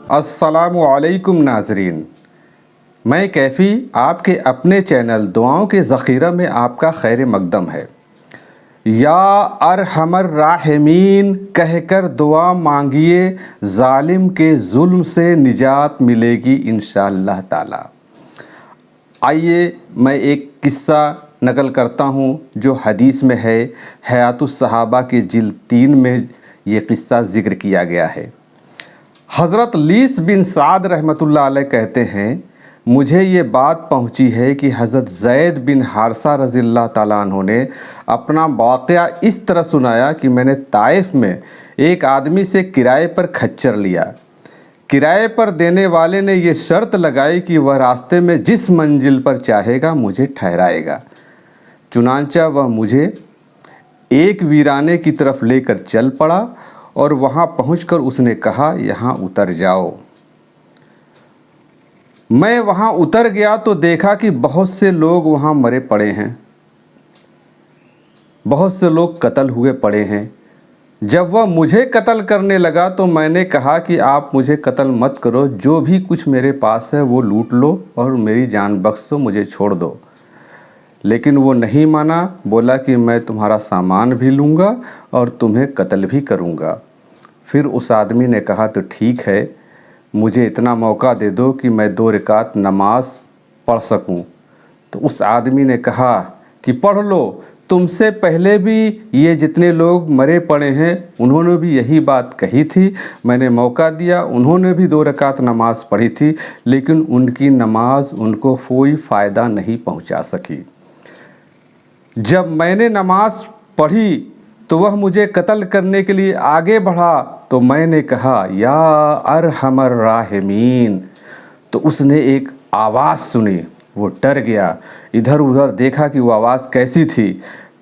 السلام علیکم ناظرین، میں کیفی آپ کے اپنے چینل دعاؤں کے ذخیرہ میں آپ کا خیر مقدم ہے۔ یا ارحم الراحمین کہہ کر دعا مانگیے، ظالم کے ظلم سے نجات ملے گی انشاءاللہ تعالی۔ آئیے میں ایک قصہ نقل کرتا ہوں جو حدیث میں ہے، حیات الصحابہ کے جلد 3 میں یہ قصہ ذکر کیا گیا ہے۔ حضرت لیث بن سعد رحمۃ اللہ علیہ کہتے ہیں، مجھے یہ بات پہنچی ہے کہ حضرت زید بن حارثہ رضی اللہ تعالیٰ عنہ نے اپنا واقعہ اس طرح سنایا کہ میں نے طائف میں ایک آدمی سے کرائے پر کھچر لیا۔ کرائے پر دینے والے نے یہ شرط لگائی کہ وہ راستے میں جس منزل پر چاہے گا مجھے ٹھہرائے گا۔ چنانچہ وہ مجھے ایک ویرانے کی طرف لے کر چل پڑا اور وہاں پہنچ کر اس نے کہا، یہاں اتر جاؤ۔ میں وہاں اتر گیا تو دیکھا کہ بہت سے لوگ وہاں مرے پڑے ہیں، بہت سے لوگ قتل ہوئے پڑے ہیں۔ جب وہ مجھے قتل کرنے لگا تو میں نے کہا کہ آپ مجھے قتل مت کرو، جو بھی کچھ میرے پاس ہے وہ لوٹ لو اور میری جان بخش دو، مجھے چھوڑ دو۔ لیکن وہ نہیں مانا، بولا کہ میں تمہارا سامان بھی لوں گا اور تمہیں قتل بھی کروں گا۔ پھر اس آدمی نے کہا، تو ٹھیک ہے، مجھے اتنا موقع دے دو کہ میں 2 رکعت نماز پڑھ سکوں۔ تو اس آدمی نے کہا کہ پڑھ لو، تم سے پہلے بھی یہ جتنے لوگ مرے پڑے ہیں انہوں نے بھی یہی بات کہی تھی، میں نے موقع دیا، انہوں نے بھی 2 رکعت نماز پڑھی تھی، لیکن ان کی نماز ان کو کوئی فائدہ نہیں پہنچا سکی۔ جب میں نے نماز پڑھی تو وہ مجھے قتل کرنے کے لیے آگے بڑھا تو میں نے کہا، یا ارحم الراحمین۔ تو اس نے ایک آواز سنی، وہ ڈر گیا، ادھر ادھر دیکھا کہ وہ آواز کیسی تھی۔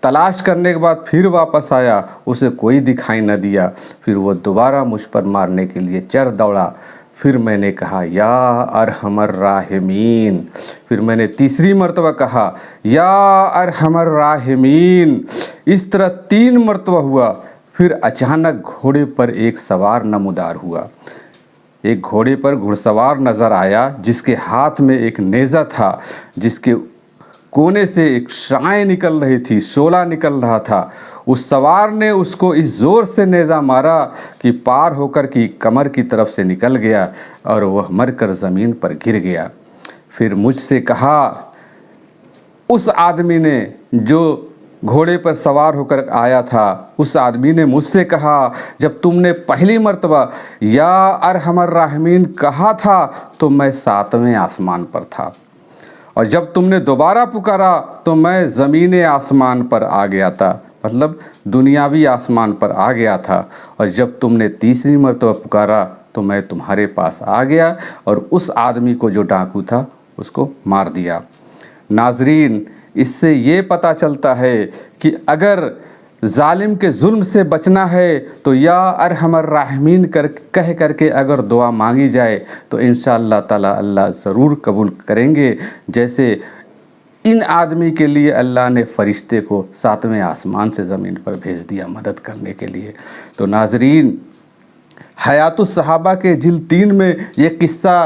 تلاش کرنے کے بعد پھر واپس آیا، اسے کوئی دکھائی نہ دیا۔ پھر وہ دوبارہ مجھ پر مارنے کے لیے چڑھ دوڑا۔ پھر میں نے کہا، یا ارحم الراحمین۔ پھر میں نے تیسری مرتبہ کہا، یا ارحم الراحمین۔ اس طرح 3 مرتبہ ہوا۔ پھر اچانک گھوڑے پر ایک سوار نمودار ہوا۔ ایک گھوڑے پر گھڑ سوار نظر آیا جس کے ہاتھ میں ایک نیزہ تھا، جس کے کونے سے ایک شعاع نکل رہی تھی، شعلہ نکل رہا تھا۔ اس سوار نے اس کو اس زور سے نیزہ مارا کہ پار ہو کر کی کمر کی طرف سے نکل گیا اور وہ مر کر زمین پر گر گیا۔ پھر مجھ سے کہا، اس آدمی نے جو گھوڑے پر سوار ہو کر آیا تھا، اس آدمی نے مجھ سے کہا، جب تم نے پہلی مرتبہ یا ارحم الراحمین کہا تھا تو میں 7ویں آسمان پر تھا، اور جب تم نے دوبارہ پکارا تو میں زمین آسمان پر آ گیا تھا، مطلب دنیاوی آسمان پر آ گیا تھا، اور جب تم نے تیسری مرتبہ پکارا تو میں تمہارے پاس آ گیا اور اس آدمی کو جو ڈاکو تھا اس کو مار دیا۔ ناظرین، اس سے یہ پتہ چلتا ہے کہ اگر ظالم کے ظلم سے بچنا ہے تو یا ارحم الراحمین کہہ کر کے اگر دعا مانگی جائے تو انشاءاللہ تعالی اللہ ضرور قبول کریں گے، جیسے ان آدمی کے لیے اللہ نے فرشتے کو 7ویں آسمان سے زمین پر بھیج دیا مدد کرنے کے لیے۔ تو ناظرین، حیات الصحابہ کے جلد 3 میں یہ قصہ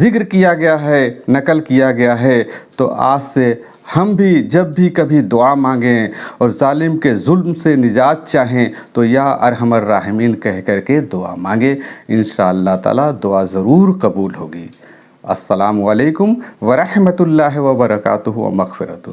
ذکر کیا گیا ہے، نقل کیا گیا ہے۔ تو آج سے ہم بھی جب بھی کبھی دعا مانگیں اور ظالم کے ظلم سے نجات چاہیں تو یا ارحم الراحمین کہہ کر کے دعا مانگیں، انشاءاللہ تعالی دعا ضرور قبول ہوگی۔ السلام علیکم ورحمۃ اللہ وبرکاتہ و مغفرتہ۔